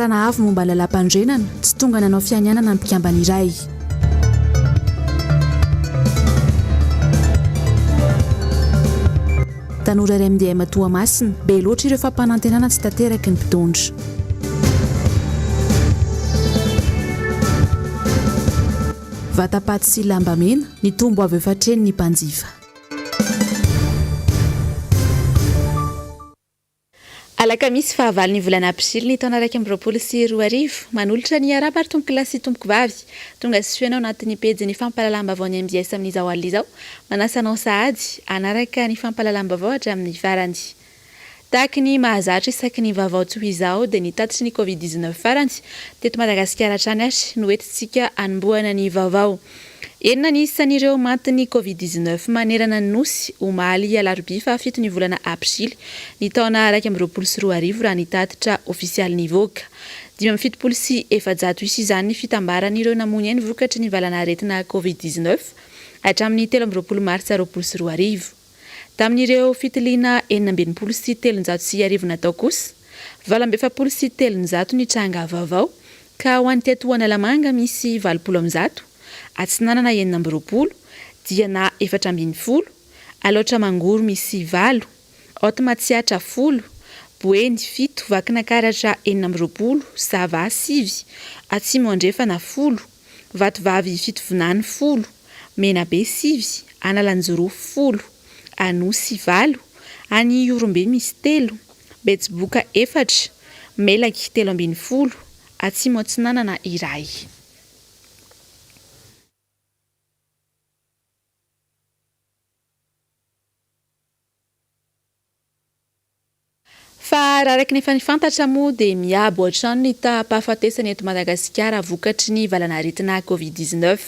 Fantarana avy momba lalam-pandrenana tsy tonga nanao fiainanana ny mpikambana iray. Tanora iray mindeha Matoamasina, be loatra ireo fampanantenana tsy tanteraky ny mpitondra. Vatapaty sy lambamena ny tombo avy efatreny ny mpanjifa. Alakamisy fahavalo ny volana Aprily ny taona 2024 manolotra ny araba ary tombo kilasy tomboko vavy tonga sisoenao anatin'ny pejy ny fampahalalam-baovao ny MBS amin'izao alina izao manasanao sahady anaraka ny fampahalalam-baovao hatramin'ny farany. Tahaka ny mahazatra isaky ny vaovao toy izao dia ny tatitry ny Covid-19 farany teto Madagasikara hatrany ary no entintsika anombohana ny vaovao. Enina ny isan'ireo matin'ny Covid-19 manerana ny nosy omaly alarobia fahafito ny volana Aprily ny taona 2024 raha ny tatitra ofisialy nivoaka. 570 izany ny fitambaran'ireo namony ny vokatry ny valana aretina Covid-19 hatramin'ny 13 Martsa 2024. Tamin'ireo fitiliana 473 natao kosa 47 ny tranga vaovao ka ho an'ny Tetoan'Alamanga misy 70 Atsinanana 90, Diana 410, Alotra Mangoro misy 8, Otmatsiatra 10, Boeny 7, Vakinakaratra 90, Sava 9, Atsimo Andrefana 10, Vatovavy Fitovinany 10, Menabe 7, Analanjoro 10, Anosy 8, Any Orombe misy 3, Betsiboka 4, Melaky 13, Atsimo Atsinanana iray. Fa raha raiky nefa ny fantatra moa dia miabo hatrany ny tapahafatesany eto Madagasikara vokatry ny valana aretina Covid-19.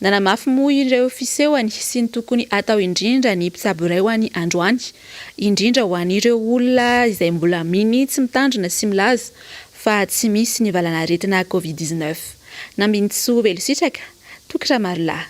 Nanamafy moa ireo fisehoany sy ny tokony atao indrindra ny mpitsabo iray ho an'ny androany, indrindra ho an'ireo olona izay mbola minitsy mitandrina sy milaza fa tsy misy ny valana aretina Covid-19. Nambinitso velositraka, Tokra Marla.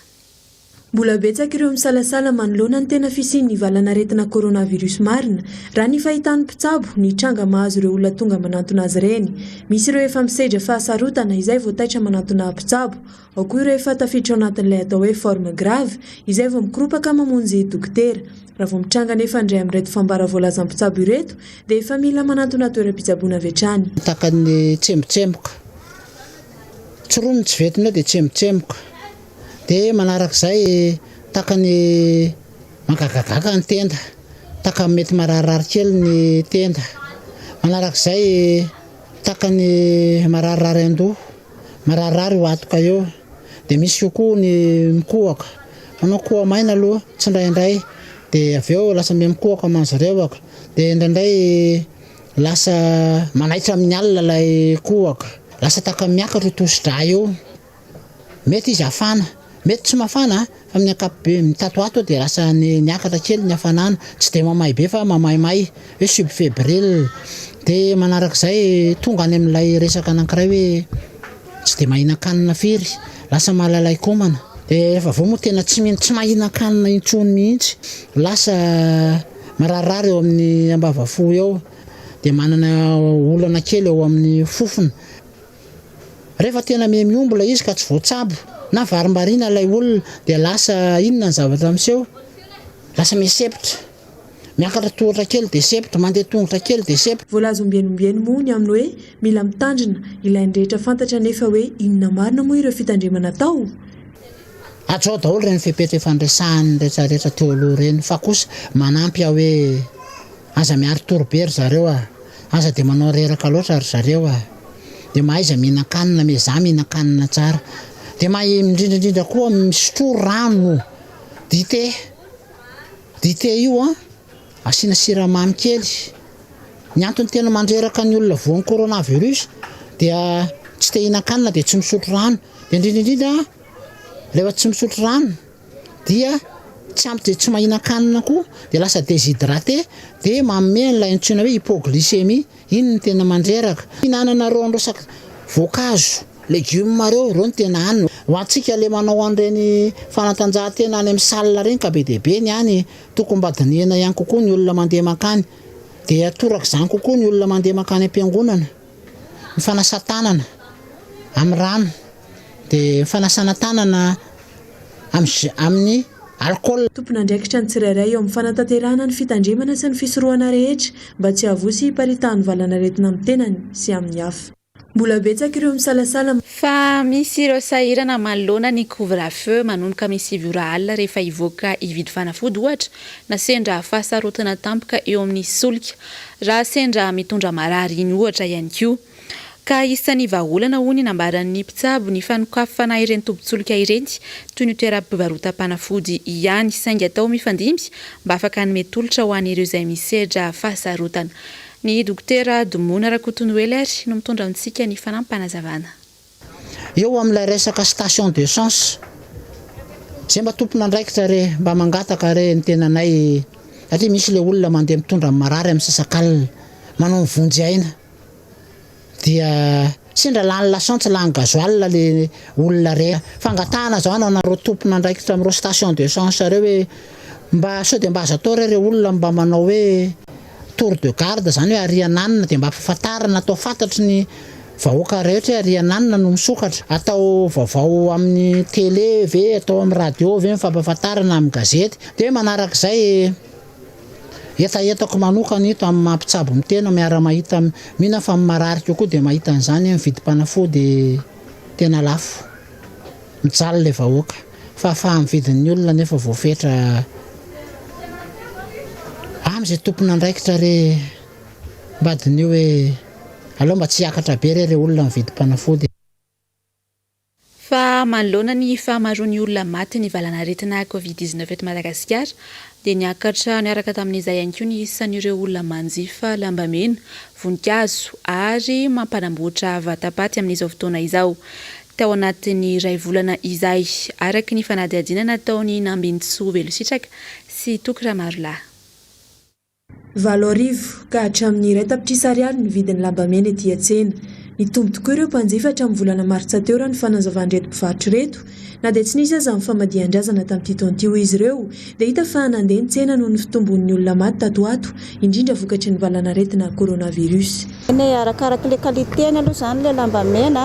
Mbola betsaka ireo misalasala manoloana ny tena fisian'ny valana aretina coronavirus marina raha ny fahitan'ny mpitsabo ny tranga mahazo ireo olona tonga manantona azy ireny. Misy ireo efa misedra fahasarotana izay voataitra manantona mpitsabo, ao koa ireo efa tafiditra ao anatin'ilay atao hoe forme grave izay vao mikropaka mamonjy dokotera. Raha vao mitranga nefa indray amin'ireto fambara voalaza mpitsabo ireto dia efa mila manantona toeram-pitsaboana avy hatrany. Takany tsembotsemboka, tsirony tsy vetina dia tsembotsemboka. Dia manarak'izay takany magagagaga ny tenda, takany mety mararirary kely ny tenda. Manarak'izay takany mararirary an-doha, mararirary ho atoka eo. Dia misy koa ny mikohaka, manao koha maina aloha tsy indraindray dia avy eo lasa mikohaka manzy revaka. Dia indraindray lasa manaitra amin'ny alina ilay kohaka, lasa takany miakatra tosi-dra eo. Mety izy afana, mety tsy mafana fa amin'ny akapobe mitatoato dia lasa niakatra kely ny hafanana, tsy dia mamay be fa mamaymay hoe subfébrile. Dia manarak'izay tonga any amin'ilay resaka anankiray hoe tsy dia mahina-kanina firy, lasa mahalalay komana. Dia rehefa vao moa tena tsy mahina-kanina intsony mihitsy, lasa mararirary eo amin'ny ambavafo eo, dia manana olana kely eo amin'ny fofona. Rehefa tena miombola izy ka tsy voatsabo na varimbarina ilay olona dia lasa inona ny zavatra miseho, lasa misepotra, miakatra tohatra kely dia sepotra, mandeha tongotra kely dia sepotra. Voalaza ombienombieny moa ny amin'ny hoe mila mitandrina ilay rehetra fantatra nefa hoe inona marina moa ireo fitandremana atao. Atao daholo ireny fepetra fandraisahany rehetrarehetra teo aloha ireny, fa kosa manampy aho hoe aza miaro torobe ry zareo aza dia manao reraka loatra ry zareo dia mahaiza mihinan-kanina meza mihinan-kanina tsara. Dia mahay indrindrandrindra koa misotro rano, dite io asiana siramamy kely. Ny antony tena mandreraka ny olona voan'ny coronavirus dia tsy te hihinan-kanina dia tsy misotro rano. Dia indrindrandrindra rehefa tsy misotro rano dia tsy ampy dia tsy mahinan-kanina koa dia lasa déshydraté dia manome an'ilay antsoina hoe hypoglycémie. Iny ny tena mandreraka. Hinanana reo voankazo, legioma reo no tena hanina. Ho antsika le manao an'ireny fanatanjahantena any amin'ny salle reny ka be dia be ny any tokony mbadiniana ihany kokoa ny olona mandeha makany. Dia atoraka izany kokoa ny olona mandeha makany am-piangonana. ny fanasan-tanana amin'ny rano dia ny fanasana tanana amin'ny alcool. Tompona andraikitra ny tsirairay eo amin'ny fanatanterahana ny fitandremana sy ny fisorohana rehetra mba tsy havosy hiparitahan'ny valanaretina amin'ny tenany sy amin'ny hafa. Mbola betsaka ireo misalasala fa misy ireo sahirana manoloana ny couvre-feu manonoka misy ora alina rehefa ivoaka ividy fanafody ohatra na sendra fahasarotana tampoka eo amin'ny solika raha sendra mitondra marary iny ohatra ihany koa. Ka isan'ny vahaolana hoy ny nambaran'ny mpitsabo ny fanokafana ireny tombotsolika ireny toy ny toeram-pivarotam-panafody ihany saingy atao mifandimby mba afaka hanome tolotra ho an'ireo izay misedra fahasarotana. Ny dokotera Domona Rakotonoeler no mitondra amintsika ny fanampanazavana. Eo amin'ilay resaka station d'essence zay mba tompona andraikitra re mba mangataka re ny tenanay satria misy le olona mandeha mitondra marary amin'ny sasakalina manao mivonjy aina dia sendra lany lasantsy lany gasoil le olona re fangatahana zao anareo tompona andraikitra amin'ireo station d'essence reo hoe mba sao dia mba azo atao re olona mba manao hoe tour de garde zany hoe ariananina dia mba ampahafantarana atao fantatry ny vahoaka rehetra hoe ariananina no misokatra atao vaovao amin'ny télé ve atao amin'ny radio ve mifampahafantarana amin'ny gazety dia manarak'izay etaetako manokana ito amin'ny mampitsabo mitena miara mahita mihina fa marary koa dia mahita an'izany mividy mpanafody tena lafo mijaly le vahoaka fa afahamvidin'ny olona nefa voafetra amin'izay tompona andraikitra re mbadin'io hoe aloha mba tsy hiakatra be re olona mividy mpanafody. Fa manoloana ny fahamaroan'ny olona maty ny valanaretina Covid-19 eto Madagasikara dia niakatra niaraka tamin'izay ihany koa ny isan'ireo olona manjifa lambamena, voninkazo ary mampanamboatra vatapaty amin'izao fotoana izao. Tao anatin'ny iray volana izay araky ny fanadihadiana nataony Nambintsoa Velositraka sy Tokiramarola. 7 ka hatramin'ny iray tapitrisa ariary ny vidin'ny lambamena ety an-tsena. Ny tombo tokoa ireo mpanjifa hatramin'ny volana maritsa teo raha ny fanazavandreto mpivarotra reto na dia tsy nisy aza amin'ny famadihan-drazana tamin'ity taon'ity hoy izy ireo dia hita fa nandeha ny tsena noho ny fitombon'ny olona maty tatoato indrindra vokatry ny valanaretina coronavirus. Arakaraka le qualité-ny aloha zany le lambamena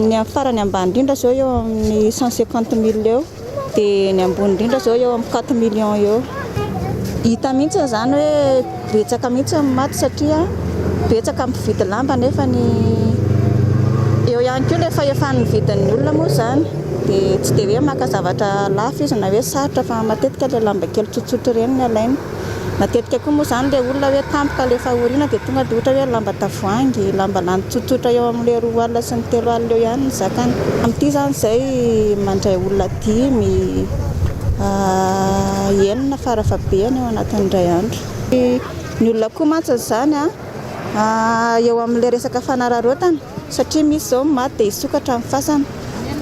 ny farany ambany indrindra zao eo amin'ny 150 000 eo dia ny ambony indrindra zao eo amin'ny 4 millions eo. Hita mihitsy zany hoe betsaka mihitsy maty satria betsaka mividy lamba nefa ny eo ihany koa lefa efa ny vidin'ny olona moa zany dia tsy dia hoe maka zavatra lafo izy na hoe sarotra fa matetika le lamba kely tsotsotra ireny ny alainy. Matetika koa moa zany le olona hoe tampoka lefa oriana dia tonga dia ohatra hoe lamba tavoahangy, lamba lany tsotsotra eo amin'le 2 alina sy ny 3 alina eo ihany ny zakany. Amin'ity zany izay mandray olona 10 enina farafahabeany eo anatin'indray andro. Ny olona koa mantsy zany eo amin'ilay resaka fanararotana satria misy zao maty dia hisokatra amin'ny fasana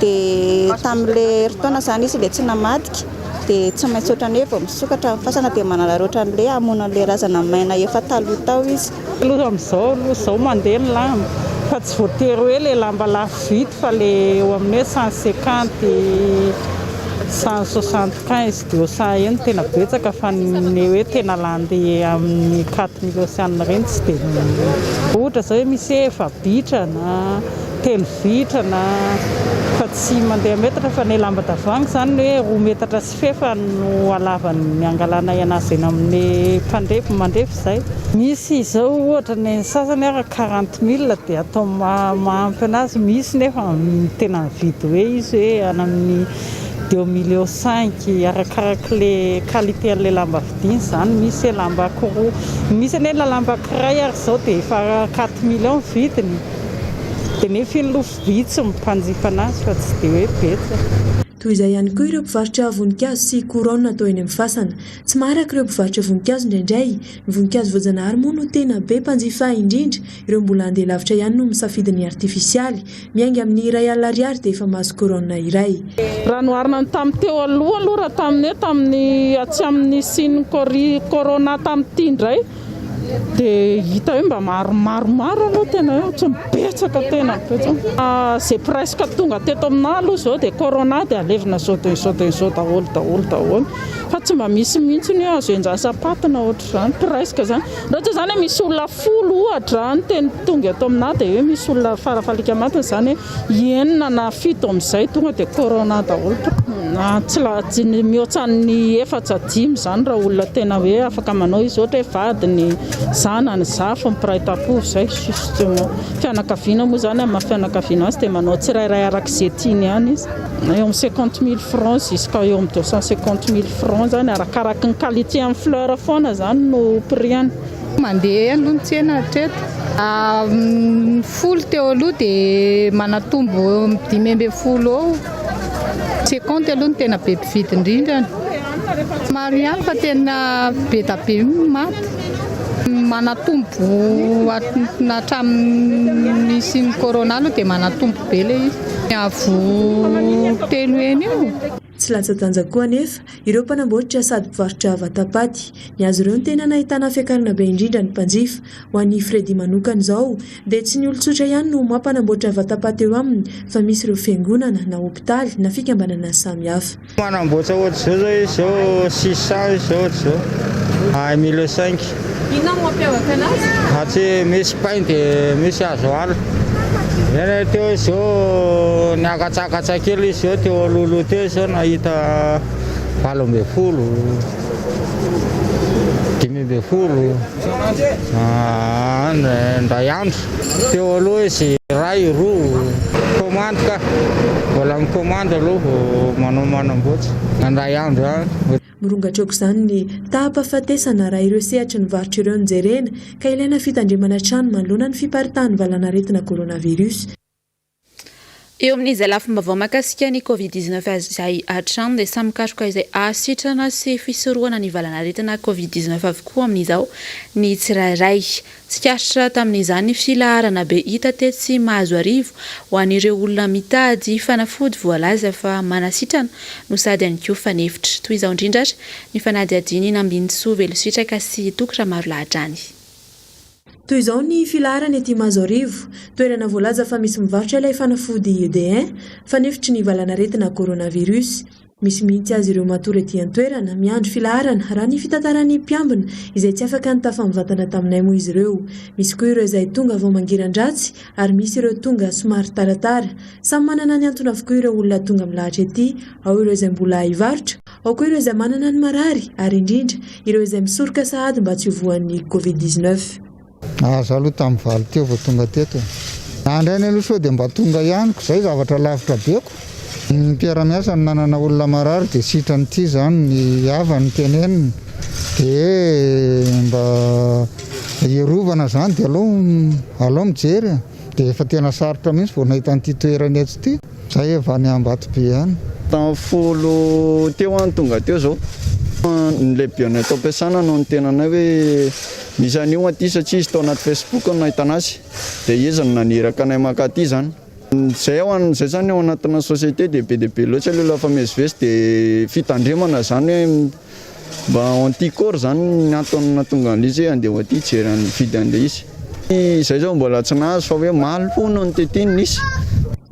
dia tamin'ilay heritaona zany izy ilay tsy namadika dia tsy maintsy ohatrany hoe vao misokatra amin'ny fasana dia manararota an'ilay hamonan'ilay razana maina efa taloha tao izy. Aloha amin'izao mandeha ny lamba fa tsy voatery hoe ilay lamba lafo vidy fa ilay eo amin'ny 150 175 dia osahen tena betsaka fa ny hoe tena landy amin'ny 4 millions ireny tsy dia ohatra zao hoe misy efa bitra na telo vitra na fa tsy mandeha metatra fa ny lamba tavoahangy zany hoe 2 metatra sy fefa no alavan'ny angalana anazy eny amin'ny mandrefy izay. Misy izao ohatra ny sasany ara 40 000 dia atao mahampy anazy, misy nefa tena mividy hoe izy hoe any amin'ny 2 millions 5 arakaraka le qualité an'ilay lamba vidiny zany. Misy lamba koro, misy ane lamba kiray ary zao dia efa 4 millions vidiny dia nefa iny lofo vitsy mpanjifa anazy fa tsy dia hoe betsaka. Toy izay ihany koa ireo mpivarotra voninkazo sy couronne atao eny amin'ny fasana. Tsy maharaka ireo mpivarotra voninkazo indraindray, ny voninkazo voajanahary moa no tena be mpanjifa indrindra. Ireo mbola handeha lavitra ihany no misafidy ny artifisialy, miainga amin'ny 1 alina ariary dia efa mahazo couronne iray. Raha noharina tamin'ny teo aloha aloha raha tamin'ny atsy amin'ny siny corona tamin'ity indray dia hita hoe mba maromaro aloha tena eo tsy mibetsaka tena zay presque tonga teto aminah aloha zao dia corona dia alevina zao daholo fa tsy mba misy mihitsy ny azo enjasapatina ohatr'izany presque zany raha zany hoe misy olona 10 ohatra ny teny tonga eto aminah dia hoe misy olona farafalika matiny zany hoe 9 na 7 amin'izay tonga dia corona daholo tsy mihoatsan'ny 4-5 zany raha olona tena hoe afaka manao izy ohatra hoe vadiny zanany zafy mipiraitam-po izay fianakaviana moa zany amin'ny fianakaviana azy dia manao tsirairay arak'izay tiany ihany izy eo amin'ny 50 000 francs jusqu'à eo amin'ny 250 000 francs zany arakaraky ny qualité amin'ny fleur foana zany no prix-any. Mandeha aloha ny tsena hatreto folo teo aloha dia manatombo 5 eo tsy compte aloha ny tena be mpividy indrindrany maro ihany fa tena be da be maty manatombo hatramin'ny misy ny corona aloha dia manatombo be ilay izy avo 3 eny io. Tsy latsa-danja koa anefa ireo mpanamboatra sady mpivarotra vatapaty ny azy ireo ny tena nahitana fiakarana be indrindra ny mpanjifa ho an'ny Fredy manokana izao dia tsy ny olon-tsotra ihany no mampanamboatra vatapaty eo aminy fa misy ireo fiangonana na hopitaly na fikambanana samihafa. Manamboatra ohatr'izao zao 600 zao ohatr'izao 1,500. Inona no mampiavaka anazy? Aty misy pain dia misy hazo ala. Eny teo izao niakatsakatsa kely izy zao teo alolo teo izao nahita 12 5 ndray andro teo aloha izy ray roa commande ka mbola micommande aloha manao manamboatra ndray andro any. Mirongatra aoka izany ny tahampahafatesana raha ireo sehatra ny varotra ireo nijerena ka ilaina fitandremana trano manoloana ny fiparitahan'ny valana aretina coronavirus. Eo amin'izay lafim-baovao mahakasika ny Covid-19 izay hatrany dia samy katroka izay ahasitrana sy fisorohana ny valana aretina Covid-19 avokoa amin'izao ny tsirairay. Tsikasitra tamin'izany ny filaharana be hita teto sy mahazo arivo ho an'ireo olona mitady fanafody voalaza fa manasitrana no sady ihany koa fanefitra. Toy izao indrindratra ny fanadihadiany Nambinitsoa Velositraka sy Tokotry maro lahatrany. Toy izao ny filaharana ety Mazorivo, toerana voalaza fa misy mivarotra ilay fanafody ED1 fanefitry ny valana aretina coronavirus. Misy mihitsy azy ireo matory ety an-toerana miandro filaharana raha ny fitantaran'ny mpiambina izay tsy afaka nitafa-mivatana taminay moa izy ireo. Misy koa ireo izay tonga vao mangiran-dratsy ary misy ireo tonga somary taratara. Samy manana ny antony avokoa ireo olona tonga milahatra ety, ao ireo izay mbola hivarotra, ao koa ireo izay manana ny marary ary indrindra ireo izay misoroka sahady mba tsy hovoan'ny Covid-19. Aza aloha tamin'ny valo teo vao tonga teto. Andrainy aloha sao dia mba tonga ihanyko izay zavatra lavitra beko. Ny mpiara-miasa ny nanana olona marary dia sitran'ity zany ny havany tenenina dia mba hierovana zany dia aloha mijery dia efa tena sarotra mihitsy vao nahita an'ity toerana etsy ity. Izay efa ny Ambato-be ihany. Tamin'ny 10 teo any tonga teo zao. Ny lehibeany atao am-piasana no ny tenanay hoe misy an'io aty satria izy tao anaty Facebook no nahita anazy dia izy no naniraka anay makaty zany. Zay zany ao anatina société dia be loatra aloha lafa mezivezy dia fitandremana zany hoe mba antikôry zany ny antony nahatonga an'izy hoe andeha aty jery ny vidy an'ilay izy. Izay zao mbola tsy nahazo fa hoe maly foana ny tetiny nisy.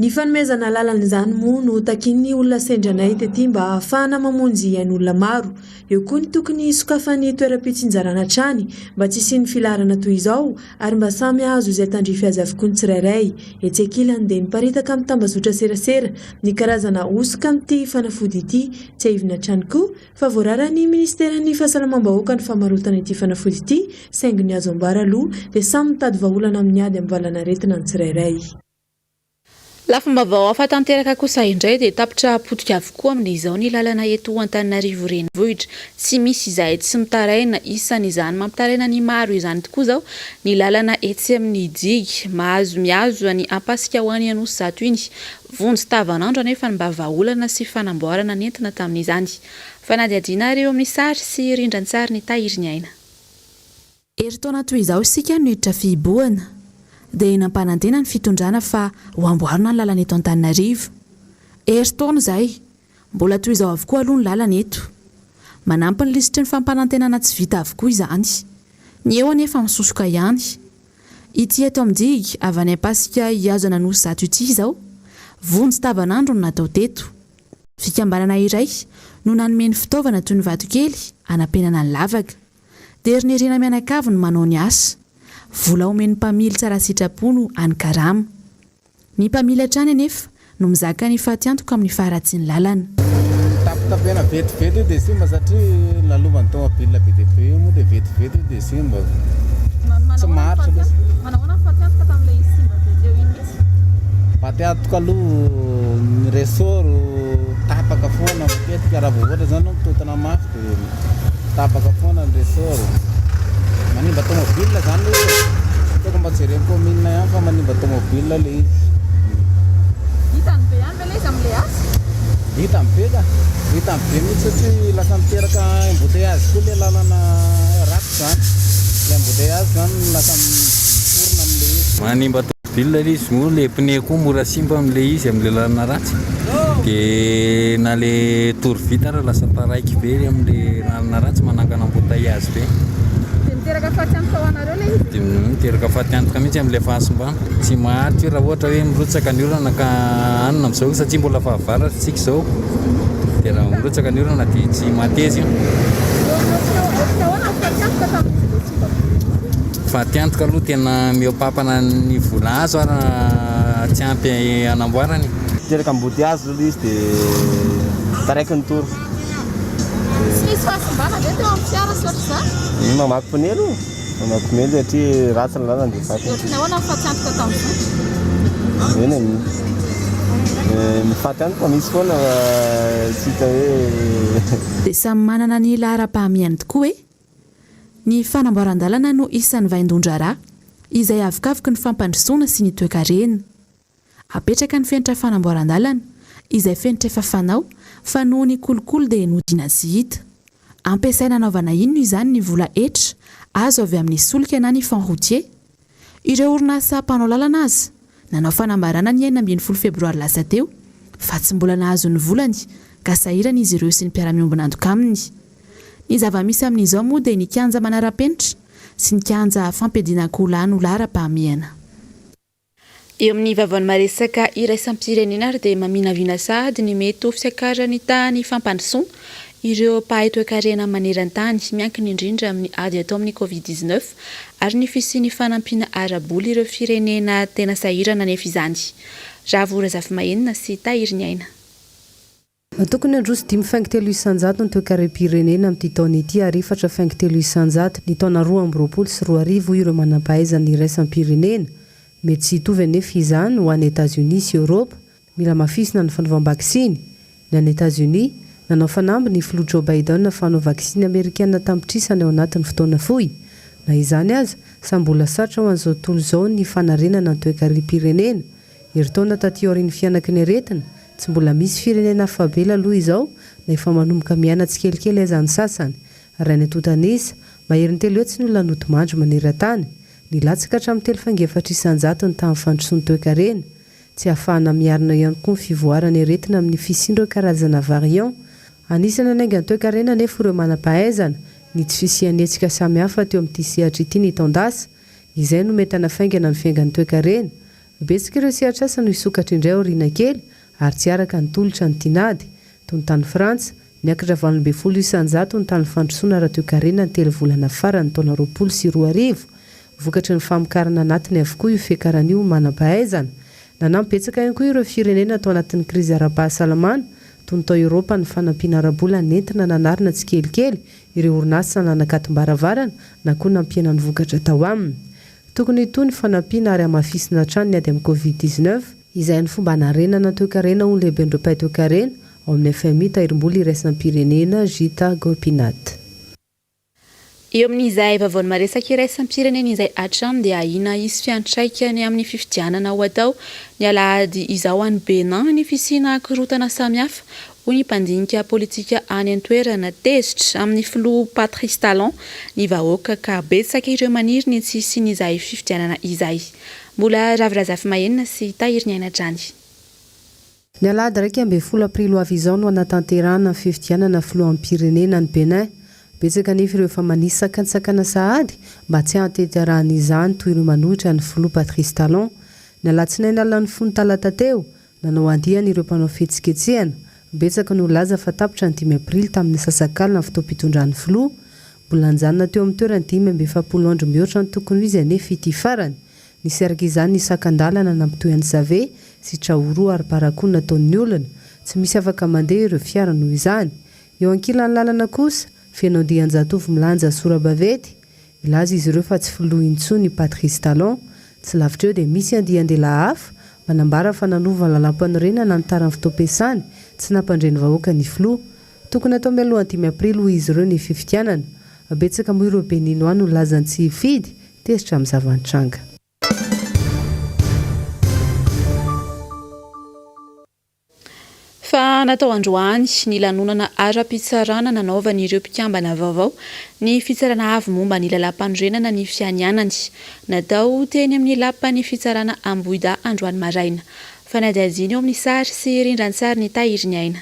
Ny fanomezana lalan'izany moa no takin'ny olona sendranay tety mba ahafahana mamonjy ain'olona maro. Eo koa ny tokony sokafan'ny toeram-pitsinjarana trany mba tsy isian'ny filaharana toy izao ary mba samy azo izay tandrify azy avokoa ny tsirairay. Etsy ankilany dia miparitaka amin'ny tambazotra serasera ny karazana osoka amin'ity fanafody ity. Tsy ahivina trany koa fa voararan'ny ministeran'ny fahasalamam-bahoaka ny famarotana ity fanafody ity saingy ny azo ambara aloha dia samy mitady vahaolana amin'ny ady amin'ny valana aretina ny tsirairay. Lafim-baovao ahafantanteraka kosa indray dia tapitra potika avokoa amin'izao ny lalana eto Antananarivo renivohitra. Tsy misy izay tsy mitaraina, isan'izany mampitaraina ny maro izany tokoa izao ny lalana etsy amin'ny Digy mihazo ny ampasika ho any Anosy zato iny. Vonjy tavanandro anefa mba vahaolana sy fanamboarana nentina tamin'izany. Fanadihadiana ireo amin'ny sary sy rindran-tsary ny tahiriny aina. Eritaona toy izao isika no hiditra fihiboana. Dia nampanantena ny fitondrana fa ho amboarina ny lalana eto Antananarivo. Eritaona izay, mbola toy izao avokoa aloha ny lalana eto. Manampy ny lisitry ny fampanantenana tsy vita avokoa izany. ny eo anefa misosoka ihany. Ity eto amin'dig avy any Pasika hiazo nanosy zato ity izao vonjy tavanandro no natao teto. Fikambanana iray no nanomeny fitaovana toy ny vatokely anampenana ny lavaka dia ry nirina mianakavy no manao ny asa. Vola omeny mpamily tsara sitrapo no any Karama. Ny mpamily hatrany anefa no mizaka ny fahatyantoka amin'ny faharatsiany lalana. Tapitapena vetivety dia simba satria lalovan'ny tomobile be dia be moa dia vetivety dia simba. Tsy maharitra Manahoana ny fahatyantoka tamin'ilay izy simba dia iny mihitsy? Fahatyantoka aloha ny resoro tapaka foana matetika raha vao ohatra zany mitotana mafy dia tapaka foana ny resoro. Manimba tomobile zany toko mba jereny commune ihany fa manimba tomobile ilay izy. Hitany be ihany ilay izy amin'ilay asa? Hitany be ka, hitany be mihitsy satria lasa miteraka embouteillage koa ilay lalana ratsy zany. Ilay embouteillage zany lasa miforona amin'ilay izy. Manimba tomobile ilay izy moa ilay pneu koa mora simba amin'ilay izy amin'ilay lalana ratsy. Dia na ilay tory vita raha lasa taraiky be amin'ilay lalana ratsy manangana embouteillage be. Miteraka fahatyantoka ho anareo ilay izy? Miteraka fahatyantoka mihitsy amin'ilay fahasimbana. Tsy maharitra raha ohatra hoe mirotsaka ny orana ka anona amin'izao satria mbola fahavaratra tsika izao. Dia raha mirotsaka ny orana dia tsy mateza io. Fahatyantoka aloha tena mihoapapana ny vola azo raha tsy ampy anamboarany. Miteraka embouteillage aloha izy dia taraiky ny tory. Tsy misy fahasimbana ve teo amin'ny fiara sy ohatr'izany? Mamaky pneu aloha. Mamaky pneu satria ratsy ny lalana dia faty. Ohatrany ahoana ny fahatyantoka tamin'izany? Eny ny fahatyantoka misy foana tsy hita hoe. Dia samy manana ny laharam-pahamihany tokoa hoe ny fanamboaran-dalana no isan'ny vaindon-draharaha izay avokavoky ny fampandrosoana sy ny toe-karena. Apetraka ny fenitra fanamboaran-dalana izay fenitra efa fanao fa noho ny kolokolo dia nodina sy hita. Ampiasaina anaovana ino izany ny vola etra azo avy amin'ny solika na ny fanroutier. Ireo orinasa mpanao lalana azy nanao fanambarana ny 9 febroary lasa teo fa tsy mbola nahazo ny volany ka sahirana izy ireo sy ny mpiara-miombina antoka aminy. Ny zava-misy amin'izao moa dia ny kianja manara-penitra sy ny kianja fampediana-kola no laharam-pahamihana. Eo amin'ny vaovany maresaka iraisam-pirenena ary dia maminavina sahady ny mety ho fiakarany tany fampandrosoana ireo mpahay toe-karena maneran-tany miankina indrindra amin'ny ady atao amin'ny Covid-19 ary ny fisian'ny fanampiana ara-bola ireo firenena tena sahirana nefa izany. Ravora Zafimahenina sy Tahiry Aina. Tokony androso 5,300 ny toe-karem-pirenena amin'ity taona ity ary 4,300 ny taona 2020 sy 2021 ireo manam-pahaizana iraisam-pirenena. Mety tsy hitovy anefa izany ho an'ny États-Unis sy Europe. Mila mafisina ny fanaovam-baksiny. Ny an'ny États-Unis nanao fanamby ny filoha Joe Biden fanao vaksiny Amerikana tampitrisany ao anatin'ny fotoana fohy. Na izany aza, sambola satra ho an'izao tontolo izao ny fanarenana ny toe-karem-pirenena. Herintaona taty aorian'ny fianaky ny aretina, tsy mbola misy firenena fabela aloha izao na efa manomboka miana tsikelikely aizany sasany. Raha ny tontanisa, maherin'ny telo etsy ny olona notomandry maneran-tany. Nilatsaka hatramin'ny 3,400 ny tamin'ny fandrosoan'ny toe-karena. Tsy ahafahana miarina ihany koa ny fivoarany aretina amin'ny fisindreo karazana variant. Anisany anaingany toe-karena nefa ireo manam-pahaizana ny tsy fisian'ny hetsika samihafa teo amin'ity sehatra ity ny taondasa. Izay no mety hanafaingana ny fiaingan'ny toe-karena. Betsaka ireo sehatra asa no isokatra indray aoriana kely ary tsy araka ny tolotra ny tinady. Toy ny tany Frantsa, niakatra 2,900 ny tany fandrosoana ara toe-karena ny 3 volana farany taona 2020. Vokatry ny famokarana anatiny avokoa io fiakaran'io manam-pahaizana. Nanampetsaka ihany koa ireo firenena atao anatin'ny krizy ara-pahasalamana, toy ny tao Eropa ny fanampiana ara-bola nentina nanarina tsikelikely ireo orinasa nanakatim-baravarana na koa nampiana ny vokatra tao aminy. Tokony itony fanampiana ary hamafisina hatrany ny ady amin'ny Covid-19, izay ny fomba hanarenana toe-karena ho lehibe ireo mpahay toe-karena ao amin'ny FMI Tahirim-bola iraisam-pirenena Gita Gopinath. Eo amin'izay vaovany maresaka iraisam-pirenena izay hatrany dia ahina isy fiantraikany amin'ny fifidianana ho atao ny alahady izao any Benin ny fisiana korotana samihafa ho ny mpandinika politika any an-toerana tezitra amin'ny filoha Patrice Talon ny vahoaka ka betsaka ireo maniry ny tsy hisian'izay fifidianana izay. Mbola Ravora Zafimahenina sy Tahiry Aina Trany. Ny alahady 12 Aprily avy izao no anatanterahana ny fifidianana filohan'ny pirenena ny Benin. betsaka nefa ireo efa manisy sakantsakana sahady mba tsy hantetarahana izany toy ireo manohitra ny Flou Patrice Talon. Ny alatsinainy alan'ny fony talata teo nanao andihana ireo mpanao fihetsiketsehana. Betsaka no laza fa tapitra ny 5 Aprily tamin'ny sasakalina ny fotoam-pitondran'ny Flou. Mbola anjanona teo amin'ny toerany 570 andro mihoatra ny tokony izy anefa ity farany. Nisy araka izany ny sakan-dalana nampitohan'ny Save sy Traoro ary parakoa nataon'ny olona. Tsy misy afaka mandeha ireo fiara noho izany. Eo ankilan'ny lalana kosa feno andian-jatovy milanja Sorabavety. Ilaza izy ireo fa tsy Flou intsony Patrice Talon. Tsy lavitra eo dia misy andian-dehilahy hafa manambara fa nanova ny lalam-panorenana ny taran'ny fotoam-piasany tsy nampandreny vahoaka ny Flou. Tokony atao mialohan'ny 5 Aprily ho izy ireo ny fifidianana. Betsaka moa ireo beninoa no lazany tsy hifidy tesitra amin'ny zavantranga. Fa natao androany ny lanonana ara-pitsarana nanaovan'ireo mpikambana vaovao ny fitsarana avy momba ny lalam-panorenana ny fianianany. Natao teny amin'ny lapan'ny fitsarana Ambohida androany maraina. Fanadihadiana eo amin'ny sary sy rindran-tsary ny tahiry ny aina.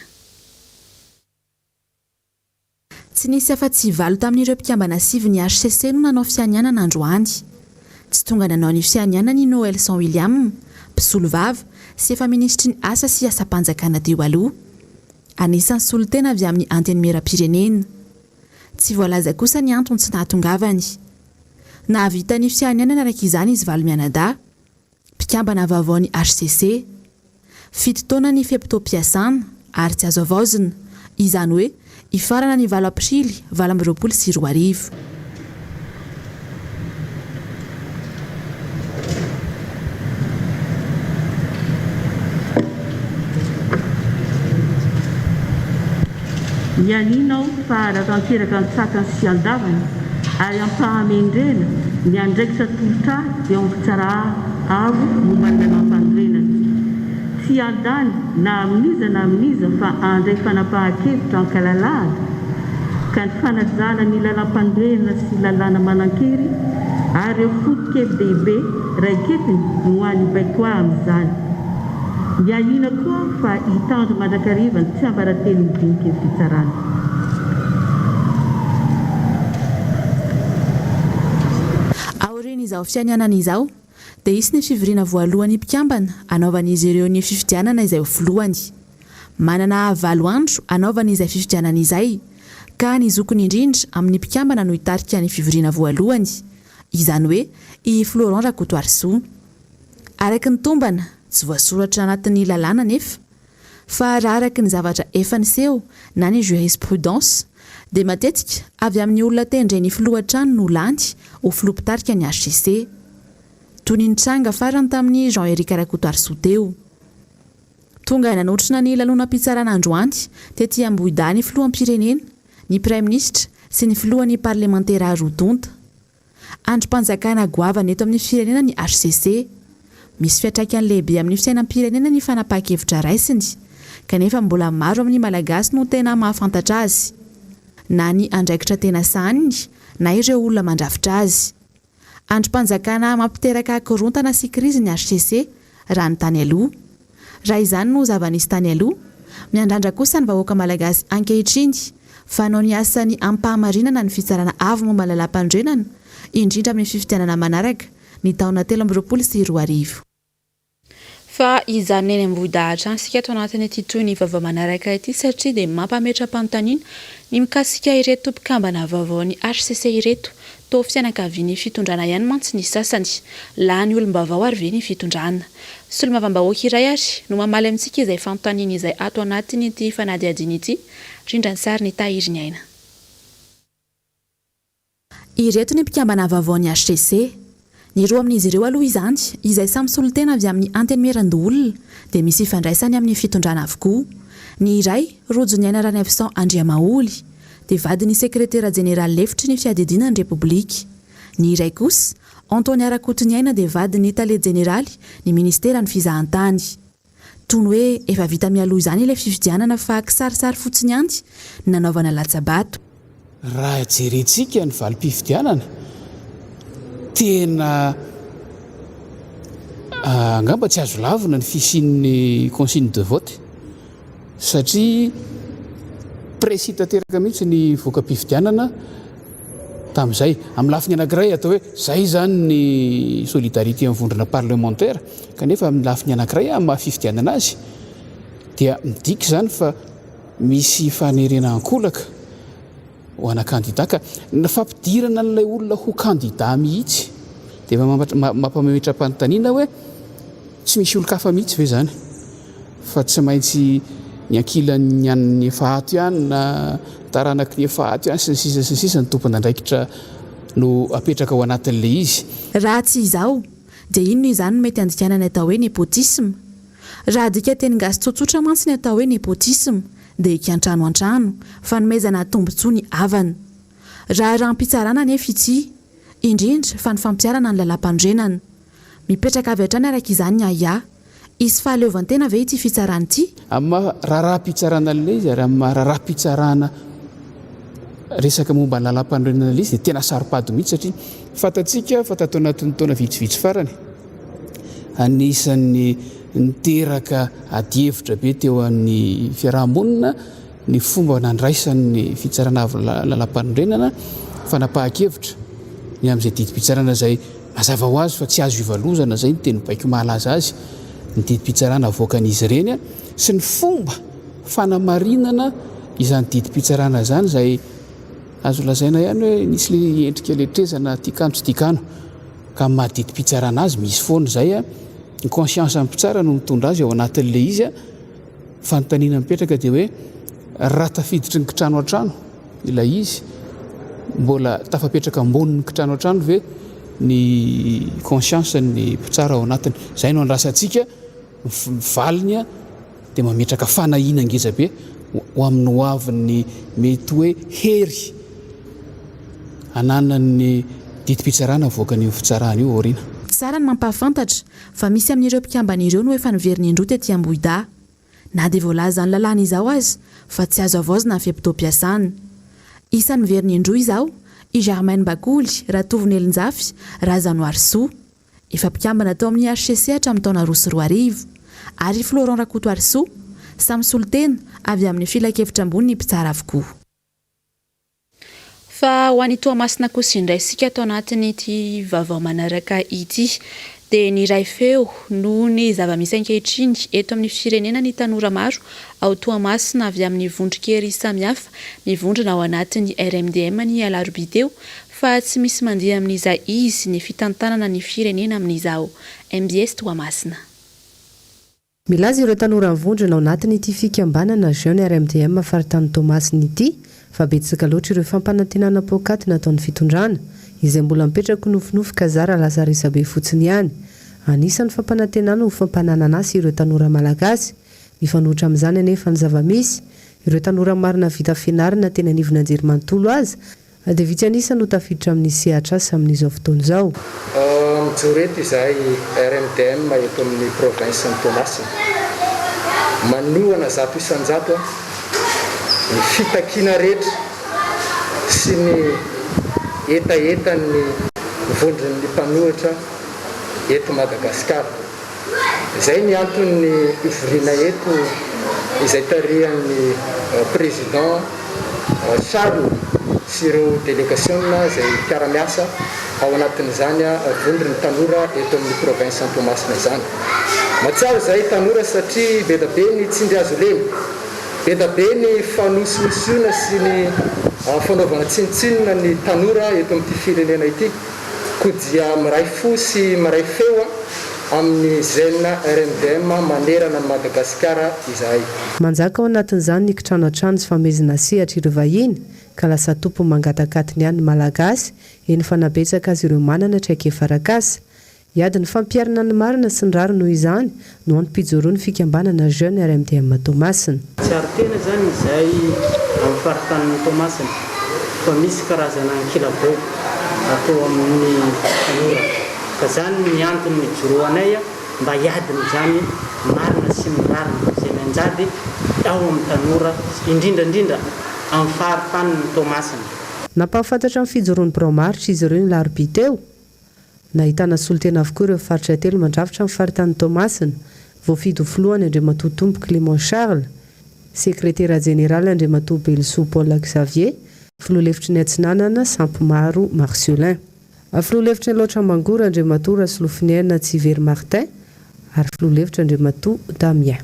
Tsy nisy afa-tsy valo tamin'ireo mpikambana 7 ny HCC no nanao fianianana androany. Tsy tonga nanao ny fianianany Noelson William, mpisolovava sy efa ministry ny asa sy asa-panjakana teo aloha. Anisan'ny solotena avy amin'ny anteny meram-pirenena. Tsy voalaza kosa ny antony tsy nahatongavany. Nahavita ny fianianana araka izany izy valo mianadahy, mpikambana vaovao ny HCC. 7 taona ny fiapitoam-piasana ary tsy azo avaozina. Izany hoe ifarana ny 9 Aprily 2024. Mianinao fa ratanteraka ny tsakany sy andavany ary ampahamendrena ny andraikitra tolotra dia ompitsara avo momba ny lalam-panorenana. Tsy andany na aminiza fa andray fanapahan-kevitra ankalalahana ka ny fanajana ny lalam-panorenana sy lalàna manan-kery ary eo foto-kely dehibe raiketiny no any baikoa amin'izany. Miahina koa fa hitandro mandrakariva ny tsy ambarateny midinika ny fitsarana. Aorian'izao fianianana izao dia isy ny fivoriana voalohan'ny mpikambana anaovan'izy ireo ny fifidianana izay voalohany. Manana 7 andro anaovan'izay fifidianana izay ka ny zokony indrindra amin'ny mpikambana no hitarika ny fivoriana voalohany. Izany hoe i Florent Rakotoarisoa. Araka ny tombana tsy voasoratra anatin'ny lalàna nefa fa raha araka ny zavatra efa niseho na ny jurisprudence dia matetika avy amin'ny olona tendray ny filohan-trano no landy ho filoha-pitarika ny HCC. Toy ny nitranga farany tamin'ny Jean-Éric Rakotoarisoa teo. Tonga nanotrina ny lanonam-pitsarana androany tety Ambohida ny filoham-pirenena, ny Prime Ministre sy ny filohan'ny parlementaire Rodonta. Androm-panjakana goavana eto amin'ny firenena ny HCC. Misy fiatraikany lehibe amin'ny fisainam-pirenena ny fanapahan-kevitra raisiny, kanefa mbola maro amin'ny malagasy no tena mahafantatra azy, na ny andraikitra tena saniny na ireo olona mandrafitra azy. Androm-panjakana mampiteraka korontana sy krizy ny HCC raha ny tany aloha. Raha izany no zava-nisy tany aloha, miandrandra kosa ny vahoaka malagasy ankehitriny fa nao ny asany ampahamarinana ny fitsarana avo momba ny lalam-pandrenana, indrindra amin'ny fifidianana manaraka ny taona 2024. Fa izany eny Ambohida hatransika ato anatin'ny ity toy ny vaovao manaraka ity satria dia mampametra-panontaniana ny mikasika ireto mpikambana vaovaon'ny HCC ireto. Toa fianakaviany fitondrana ihany mantsy ny sasany, lany olom-baovao ary ve ny fitondrana. Solomavambahoaka iray ary no mamaly amintsika izay fanontaniana izay ato anatiny ity fanadihadiana ity, rindran-tsary ny tahiry ny aina. Ireto ny mpikambana vaovaon'ny HCC. Ny roa amin'izy ireo aloha izany izay samy solotena avy amin'ny anteny meran-dolona dia misy ifandraisany amin'ny fitondrana avokoa. Ny iray rojo ny aina Ranefsan Andriamaholy dia vadiny sekretera jeneraly lefitry ny fiadidinan'ny Repoblika. Ny iray kosa Antony Arakotoniaina dia vadiny tale jeneraly ny ministera ny fizahantany. Toy ny hoe efa vita mialoha izany ilay fifidianana fa kisarisary fotsiny ihany nanaovana latsabato. Raha jerentsika ny valim-pifidianana tena angamba tsy azo lavina ny fisian'ny consigne de vote satria presita teraka mihitsy ny voaka-pifidianana tamin'izay amin'ny lafiny anankiray atao hoe zay zany ny solidarité amin'ny vondrona parlementaire kanefa amin'ny lafiny anankiray amin'ny mahafifidianana azy dia midika zany fa misy fanerena ankolaka ho ana kandida ka nafampidirana n'ilay olona ho kandida mihitsy dia mampamemetra mpanontaniana hoe tsy misy olo-kafa mihitsy ve zany fa tsy maintsy ny ankilan'ny an'ny efahato ihany na taranaky ny efahato ihany sy ny sisa ny tompon'andraikitra no apetraka ao anatin'ilay izy raha tsy izao dia inona izany no mety andikanany atao hoe népotisme raha dika teny gasy tsotsotra mantsy ny atao hoe népotisme dia ikantrano an-trano fanomezana tombontsoa ny havana raha rahampitsarana nefa itsy indrindra fa ny fampiarana ny lalam-pandrenana mipetraka avy hatrany araka izany ny aya isy fahaleovantena ve ity fitsarana ity amin'ny raharaha-pitsarana an'ilay izy ary amin'ny raharaha-pitsarana resaka momba ny lalam-pandrenana ilay izy dia tena saropady mihitsy satria fantatsika fa tato anatin'ny taona vitsivitsy farany anisan'ny niteraka adievitra be teo amin'ny fiarahamonina ny fomba nandraisan'ny fitsarana lalam-pandrenana fanapahan-kevitra ny amin'izay didim-pitsarana izay mazava ho azy fa tsy azo ivalozana izay ny teny baiko mahalaza azy ny didim-pitsarana avoakan'izy ireny sy ny fomba fanamarinana izany didim-pitsarana izany izay azo lazaina ihany hoe nisy le endrika letrezana tikano tsy tikano ka maha didim-pitsarana azy misy foana izay ny conscience amin'ny mpitsara no mitondra azy ao anatin'ilay izy fanontaniana mipetraka dia hoe raha tafiditry ny kitrano an-trano ilay izy mbola tafapetraka ambony ny kitrano an-trano ve ny conscience ny mpitsara ao anatiny izay no andrasantsika valiny dia mametraka fanahina ngeza be ho amin'ny hoavin'ny mety hoe hery ananan'ny didim-pitsarana voaka ny fitsarana io aoriana tsara ny mampahafantatra fa misy amin'ireo mpikamban'ireo no efa niveriny indroa tetỳ Ambohida na dia voalaza ny lalàna izao azy fa tsy azo avaozina ny fiapito-piasana isan'ny niveriny indroa izao i Germaine Bakoly Ratoviny Elinjafy Razanoarisoa efa mpikambana tao amin'ny HCC hatramin'ny taona 2010 ary Florent Rakoto Arisoa samy solotena avy amin'ny filakevitra ambony ny mpitsara avokoa fa ho an'ny Toamasina kosa indray sika atao anatin'ity vaovao manaraka ity dia ny ray feo noho ny zava-misy ankehitriny eto amin'ny firenena ny tanora maro ao Toamasina avy amin'ny vondron-kery samihafa mivondrona ao anatin'ny RMDM ny alarobia teo fa tsy misy mandeha amin'izay izy ny fitantanana ny firenena amin'izao MBS Toamasina milaza ireo tanora mivondrona ao anatin'ity fikambanana jeune RMDM faritany Toamasina ity fa betsaka loatra ireo fampanantenana pokaty nataon'ny fitondrana izay mbola mipetraka nofinofika zara Lazarisabe fotsiny ihany anisan'ny fampanantenana ho fampananana asy ireo tanora malagasy mifanohitra amin'izany anefa ny zava-misy ireo tanora marina vita fianarana tena anivona anjerimanontolo azy dia vitsy anisany ho tafiditra amin'ny sehatra asa amin'izao fotoana izao mijoreto izahay RMDM eto amin'ny province ny Toamasina manohana zato isan-jato ny fitakiana rehetra sy ny etaetan'ny vondron'ny mpanohitra eto Madagasikara izay ny antony ivoriana eto izay tarihan'ny président Charles sy ireo délégation izay mpiara-miasa ao anatin'izany vondron'ny tanora eto amin'ny province ny Toamasina izany matsiaro izay tanora satria be da be ny tsindry azo leny be da be ny fanososiona sy ny fanaovana tsinotsinona ny tanora eto amin'ity firenena ity ko dia miray fo sy miray feo amin'ny jeune RMDM manerana ny Madagasikara izahay manjaka ao anatin'izany ny kitrano an-trano sy famezina sehatra ireo vahiny ka lasa tompo mangatakatiny ihany malagasy eny fanabetsaka azy ireo manana traikefarakasa iady ny fampiarana ny marina sy ny rary noho izany no antom-pijoro ny fikambanana jeune RMDM Toamasina tsy ary-tena zany izay amin'ny faritanin'ny Toamasina fa misy karazana ankilabao atao amin'ny tanora ka zany ny antony mijoroanay mba hiadiny zany marina sy ny rarina izay manjady ao amin'ny tanora indrindrandrindra amin'ny faritanin'ny Toamasina nampahafantatra amin'ny fijoroan'ny Bromaritra izy ireo ny larobia teo nahitana solotena avokoa ireo faritra telo mandrafitra amin'ny faritan'ny Toamasina voafidy ho filohany Andriamatotompo Clément Charles sekretera général Andriamatoa Belso Paul Xavier, filoha-hevitry ny Atsinanana Sampomaro Marciolin, filoha-hevitry ny Loatra Mangora Andriamatoa Rasolofiniana Tsivery Martin ary filoha-hevitry Andriamatoa Damien.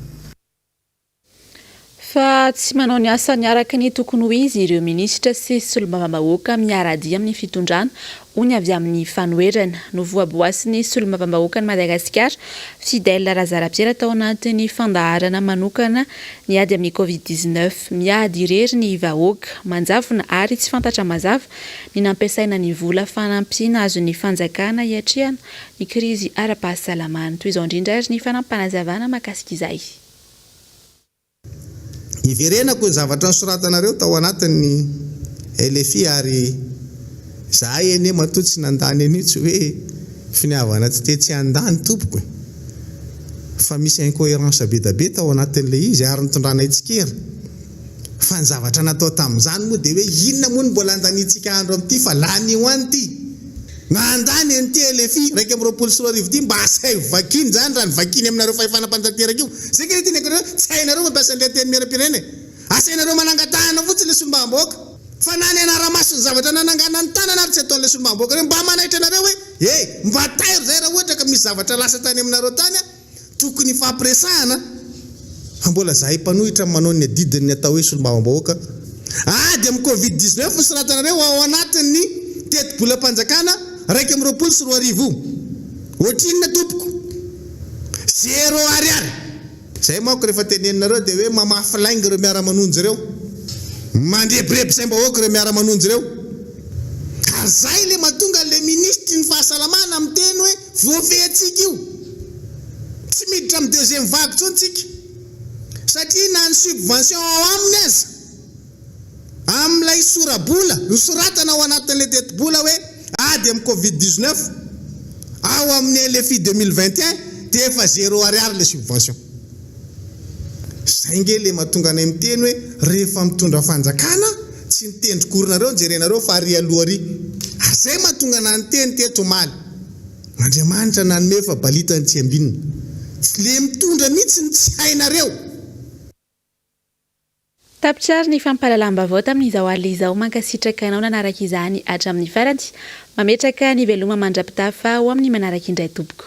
Fa tsy manao ny asa niaraka ny tokony ho izy ireo minisitra sy solombavambahoaka miara-dia amin'ny fitondrana ony avy amin'ny fanoherana. Novoaboasin'ny solombavambahoaka ny Madagasikara Fidèle Razarapiera tao anatin'ny fandaharana manokana ny ady amin'ny Covid-19 miady irery ny vahoaka manjavona ary tsy fantatra mazava ny nampiasaina ny vola fanampiana azo ny fanjakana hiatrehana ny krizy ara-pahasalamana. Toy izao indrindra ary ny fanampanazavana mahakasika izay. Iverenako ny zavatra nosoratanareo tao anatin'ny LFI ary zahay eny matoa tsy nandany an'io tsy hoe finiavana tsy te tsy andany tompoko fa misy incohérence be da be tao anatin'le izy ary nitondrana itsikera fa ny zavatra natao tamin'izany moa dia hoe inona moa ny mbola andanitsika andro amin'ity fa lanio any ity nandany an'ity LFI raiky amin'ny 24 ty mba asay vakiny zany raha ny vakiny aminareo fahefanam-pantanteraka io zay ka tiany tsy hainareo mampiasa an'ilay teny miara-pirenena asainareo manangatahana fotsiny le solombavambahoaka fa nany anara-maso ny zavatra nanangana ny tanana ary tsy ataon'le solombavambahoaka reo mba manaitra anareo hoe mba tairo zay raha ohatra ka misy zavatra lasa tany aminareo tany tokony fampiresahana fa mbola zahay mpanohitra manao ny adidiny atao hoe solombavambahoaka ady amin'ny Covid-19 fosiratanareo ao anatin'ny teti-bolam-panjakana raiky amin'ny 24 ohatrinona tompoko 0 ariary zay manko rehefa teneninareo dia hoe mamafy laingy ireo miara-manonjy ireo mandrebireby say mba hoaka ireo miara-manonjy ireo ka zay le mahatonga le ministry ny fahasalamana amin'ny teny hoe voafehtsika io tsy miditra amin'ny deuxième vague tsontsika satria na ny subvention ao aminy aza amin'ilay sorabola nosoratana ao anatin'le teti-bola hoe ady amin'ny Covid-19 ao amin'ny LFI 2021 dia efa 0 ariary le subvention. Zay nge le mahatonga anay miteny hoe rehefa mitondra fanjakana tsy nitendry koronareo jerenareo fa ary aloha ary. Zay mahatonga ana niteny teto omaly. Andriamanitra nanome fa balitany tsy ambinina. Le mitondra mihitsy ny tsy hainareo. Tapitsary ny fampahalalam-baovao tamin'izao alina izao mankasitraka anao nanaraka izany hatramin'ny farany mametraka ny veloma mandrapitafa ho amin'ny manaraka indray tompoko.